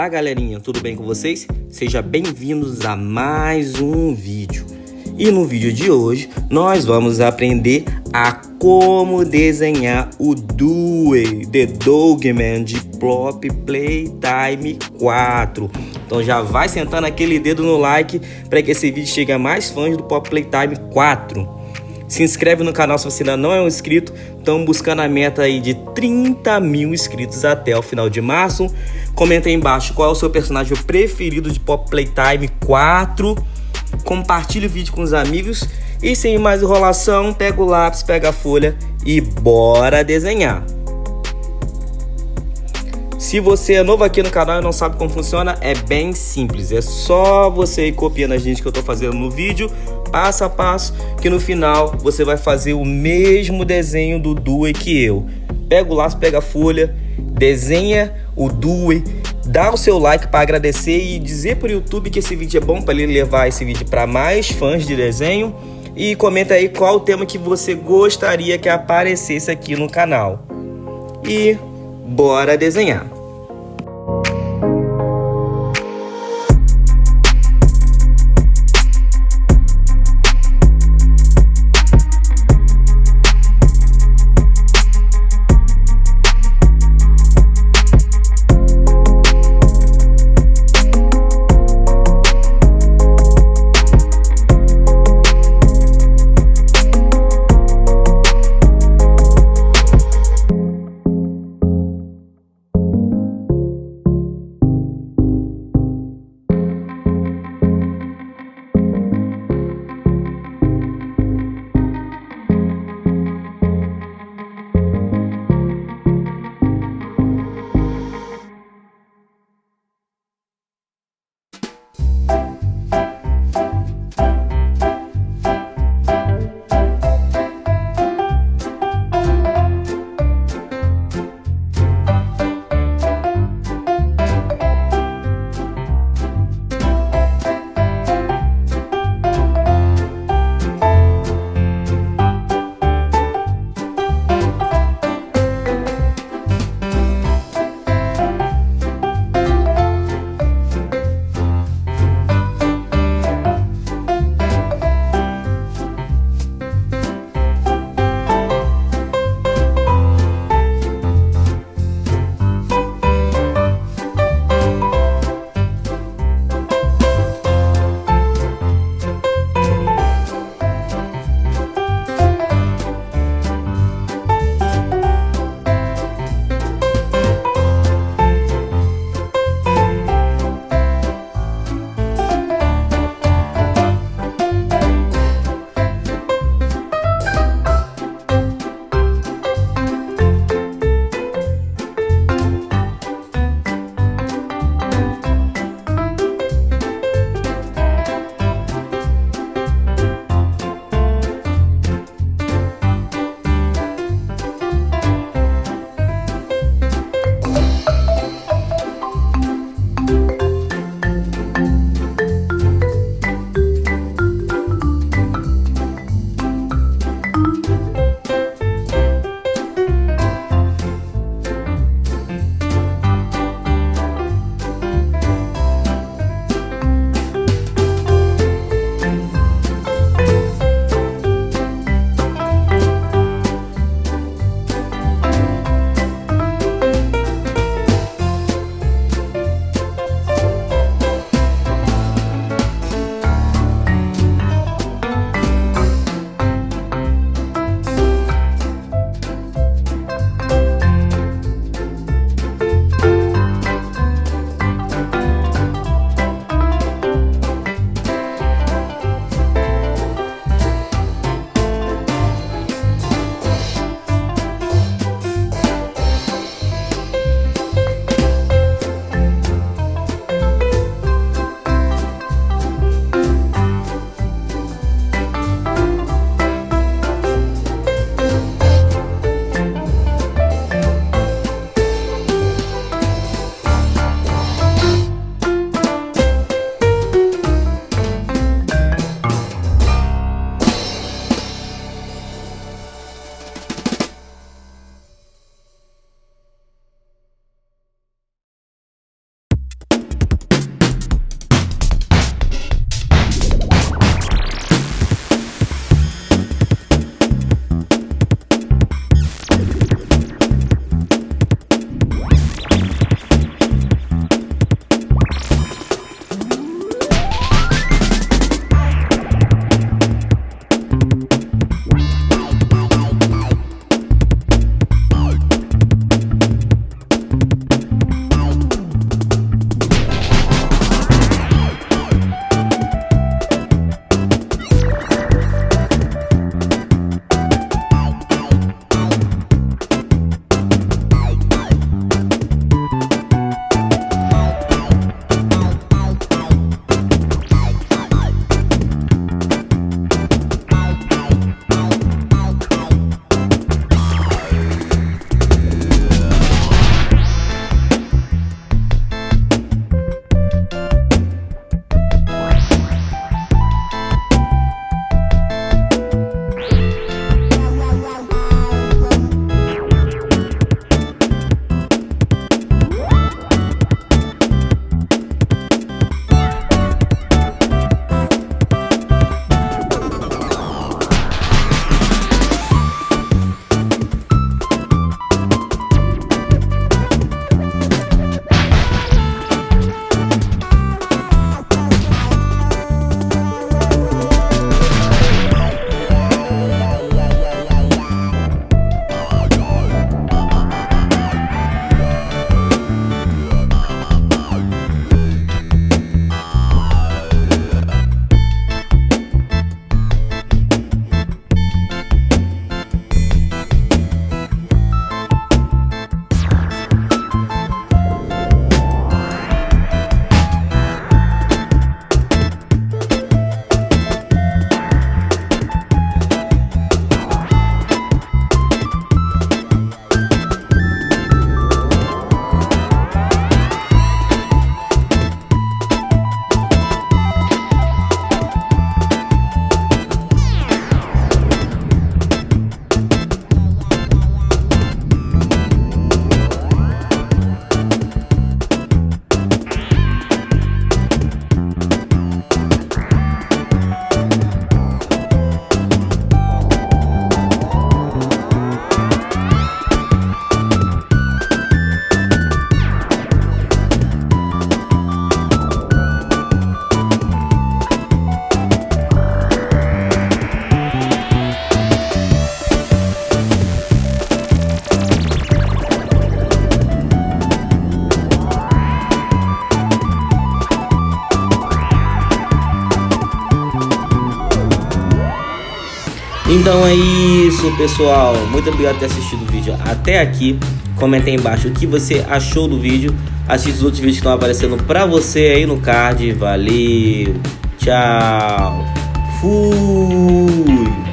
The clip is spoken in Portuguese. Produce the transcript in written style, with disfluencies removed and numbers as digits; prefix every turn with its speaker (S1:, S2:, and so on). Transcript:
S1: Olá galerinha, tudo bem com vocês? Sejam bem-vindos a mais um vídeo. E no vídeo de hoje nós vamos aprender a como desenhar o Doey The Doughman de Playtime 4. Então já vai sentando aquele dedo no like para que esse vídeo chegue a mais fãs do Playtime 4. Se inscreve no canal se você ainda não é um inscrito. Estamos buscando a meta aí de 30 mil inscritos até o final de março. Comenta aí embaixo qual é o seu personagem preferido de Playtime 4. Compartilhe o vídeo com os amigos. E sem mais enrolação, pega o lápis, pega a folha e bora desenhar. Se você é novo aqui no canal e não sabe como funciona, é bem simples. É só você ir copiando as linhas que eu estou fazendo no vídeo, passo a passo, que no final você vai fazer o mesmo desenho do Doey que eu. Pega o lápis, pega a folha, desenha o Doey, dá o seu like para agradecer e dizer para o YouTube que esse vídeo é bom, para ele levar esse vídeo para mais fãs de desenho. E comenta aí qual o tema que você gostaria que aparecesse aqui no canal. E bora desenhar! Então é isso, pessoal. Muito obrigado por ter assistido o vídeo até aqui. Comenta aí embaixo o que você achou do vídeo. Assista os outros vídeos que estão aparecendo pra você aí no card. Valeu, tchau, fui.